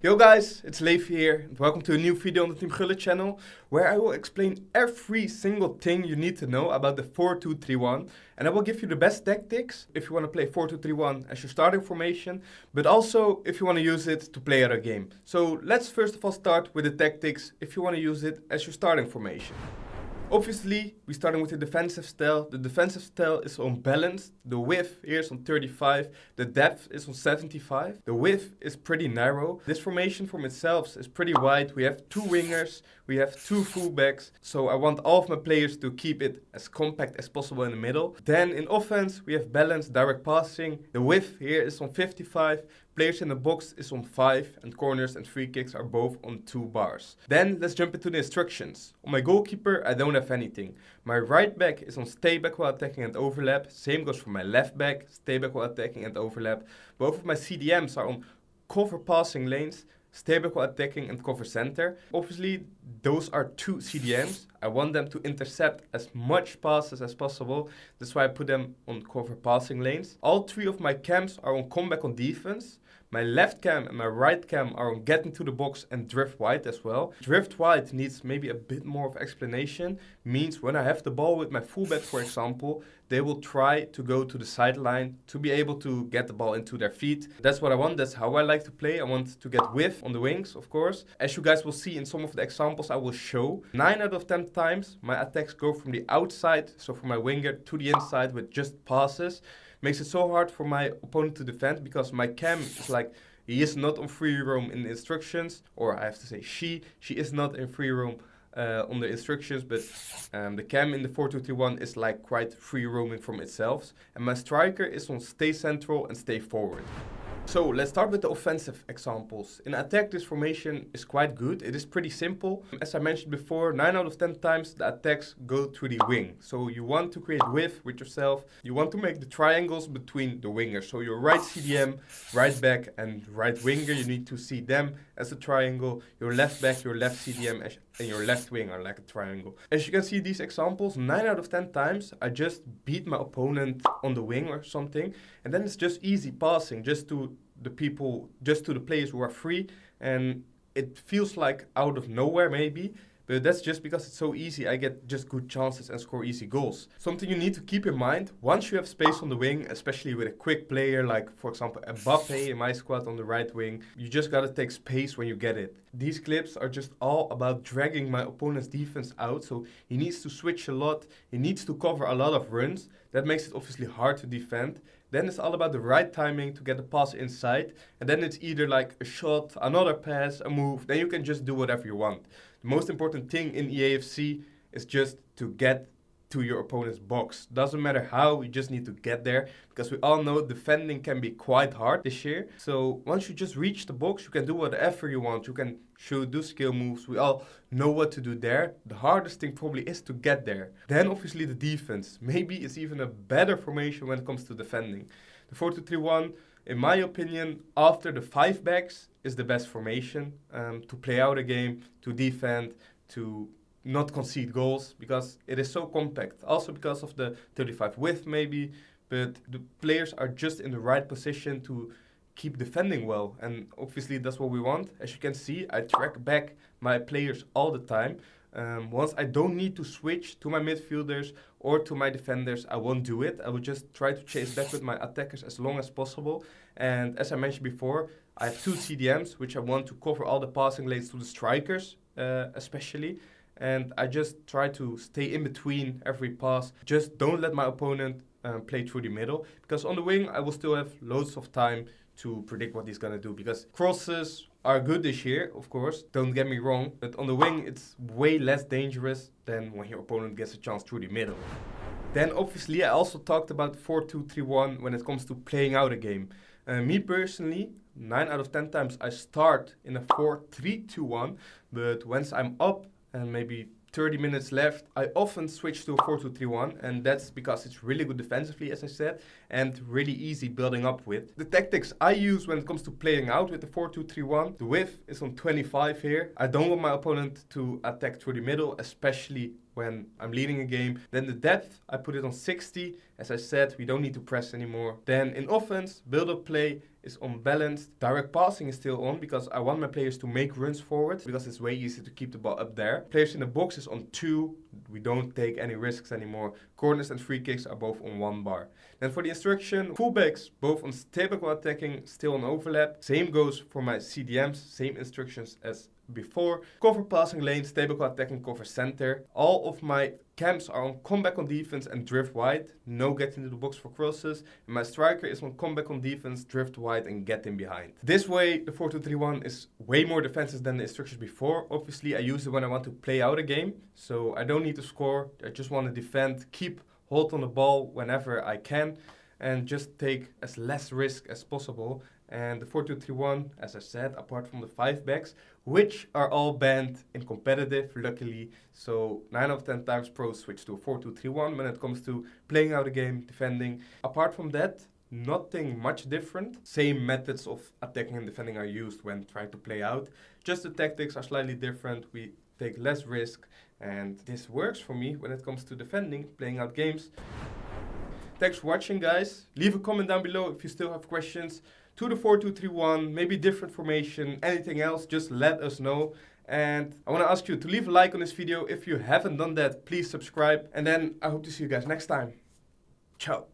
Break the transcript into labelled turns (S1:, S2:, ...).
S1: Yo guys, it's Leif here and welcome to a new video on the Team Gullit channel where I will explain every single thing you need to know about the 4-2-3-1 and I will give you the best tactics if you want to play 4-2-3-1 as your starting formation, but also if you want to use it to play out a game. So let's first of all start with the tactics if you want to use it as your starting formation. Obviously, we're starting with the defensive style. The defensive style is unbalanced. The width here is on 35. The depth is on 75. The width is pretty narrow. This formation from itself is pretty wide. We have two wingers. We have two fullbacks. So I want all of my players to keep it as compact as possible in the middle. Then in offense, we have balanced direct passing. The width here is on 55. Players in the box is on 5 and corners and free kicks are both on 2 bars. Then let's jump into the instructions. On my goalkeeper I don't have anything. My right back is on stay back while attacking and overlap. Same goes for my left back, stay back while attacking and overlap. Both of my CDMs are on cover passing lanes, stay back while attacking and cover center. Obviously those are two CDMs. I want them to intercept as much passes as possible. That's why I put them on cover passing lanes. All 3 of my cams are on comeback on defense. My left cam and my right cam are on getting to the box and drift wide as well. Drift wide needs maybe a bit more of explanation. Means when I have the ball with my fullback, for example, they will try to go to the sideline to be able to get the ball into their feet. That's what I want. That's how I like to play. I want to get width on the wings, of course. As you guys will see in some of the examples I will show, 9 out of 10 times my attacks go from the outside, so from my winger, to the inside with just passes. Makes it so hard for my opponent to defend because my cam is like, he is not on free roam in the instructions, or I have to say she is not in free roam on the instructions, but the cam in the 4-2-3-1 is like quite free roaming from itself. And my striker is on stay central and stay forward. So let's start with the offensive examples. In attack, this formation is quite good. It is pretty simple. As I mentioned before, 9 out of 10 times the attacks go through the wing. So you want to create width with yourself. You want to make the triangles between the wingers. So your right CDM, right back and right winger, you need to see them as a triangle. Your left back, your left CDM and your left wing are like a triangle. As you can see these examples, 9 out of 10 times I just beat my opponent on the wing or something. And then it's just easy passing just to the players who are free, and it feels like out of nowhere maybe, but that's just because it's so easy. I get just good chances and score easy goals. Something you need to keep in mind, once you have space on the wing, especially with a quick player like for example Mbappe in my squad on the right wing, you just gotta take space when you get it. These clips are just all about dragging my opponent's defense out, so he needs to switch a lot, he needs to cover a lot of runs. That makes it obviously hard to defend. Then it's all about the right timing to get the pass inside. And then it's either like a shot, another pass, a move. Then you can just do whatever you want. The most important thing in EAFC is just to get to your opponent's box. Doesn't matter how, you just need to get there. Because we all know defending can be quite hard this year. So once you just reach the box, you can do whatever you want. You can shoot, do skill moves. We all know what to do there. The hardest thing probably is to get there. Then obviously the defense. Maybe it's even a better formation when it comes to defending. The 4-2-3-1, in my opinion, after the 5 backs is the best formation to play out a game, to defend, to not concede goals, because it is so compact. Also because of the 35 width maybe, but the players are just in the right position to keep defending well, and obviously that's what we want. As you can see, I track back my players all the time. Once I don't need to switch to my midfielders or to my defenders, I won't do it. I will just try to chase back with my attackers as long as possible. And as I mentioned before, I have 2 CDMs, which I want to cover all the passing lanes to the strikers especially. And I just try to stay in between every pass. Just don't let my opponent play through the middle. Because on the wing, I will still have loads of time to predict what he's going to do. Because crosses are good this year, of course. Don't get me wrong. But on the wing, it's way less dangerous than when your opponent gets a chance through the middle. Then obviously, I also talked about 4-2-3-1 when it comes to playing out a game. Me personally, 9 out of 10 times I start in a 4-3-2-1. But once I'm up, and maybe 30 minutes left, I often switch to a 4-2-3-1, and that's because it's really good defensively, as I said, and really easy building up with. The tactics I use when it comes to playing out with the 4-2-3-1, the width is on 25 here. I don't want my opponent to attack through the middle, especially when I'm leading a game. Then the depth, I put it on 60. As I said, we don't need to press anymore. Then in offense, build-up play is unbalanced. Direct passing is still on because I want my players to make runs forward because it's way easier to keep the ball up there. Players in the box is on 2. We don't take any risks anymore. Corners and free kicks are both on 1 bar. Then for the instruction, fullbacks both on stable attacking, still on overlap. Same goes for my CDMs, same instructions as before. Cover passing lane, stable attacking, cover center. All of my camps are on comeback on defense and drift wide. No get into the box for crosses. And my striker is on comeback on defense, drift wide and get in behind. This way, the 4-2-3-1 is way more defensive than the instructions before. Obviously, I use it when I want to play out a game. So I don't need to score. I just want to defend, keep hold on the ball whenever I can, and just take as less risk as possible. And the 4-2-3-1, as I said, apart from the 5 backs, which are all banned in competitive, luckily. So 9 out of 10 times pros switch to a 4-2-3-1 when it comes to playing out a game, defending. Apart from that, nothing much different. Same methods of attacking and defending are used when trying to play out. Just the tactics are slightly different. We take less risk, and this works for me when it comes to defending, playing out games. Thanks for watching, guys. Leave a comment down below if you still have questions to the 4-2-3-1, maybe different formation, anything else, just let us know. And I want to ask you to leave a like on this video. If you haven't done that, please subscribe. And then I hope to see you guys next time. Ciao.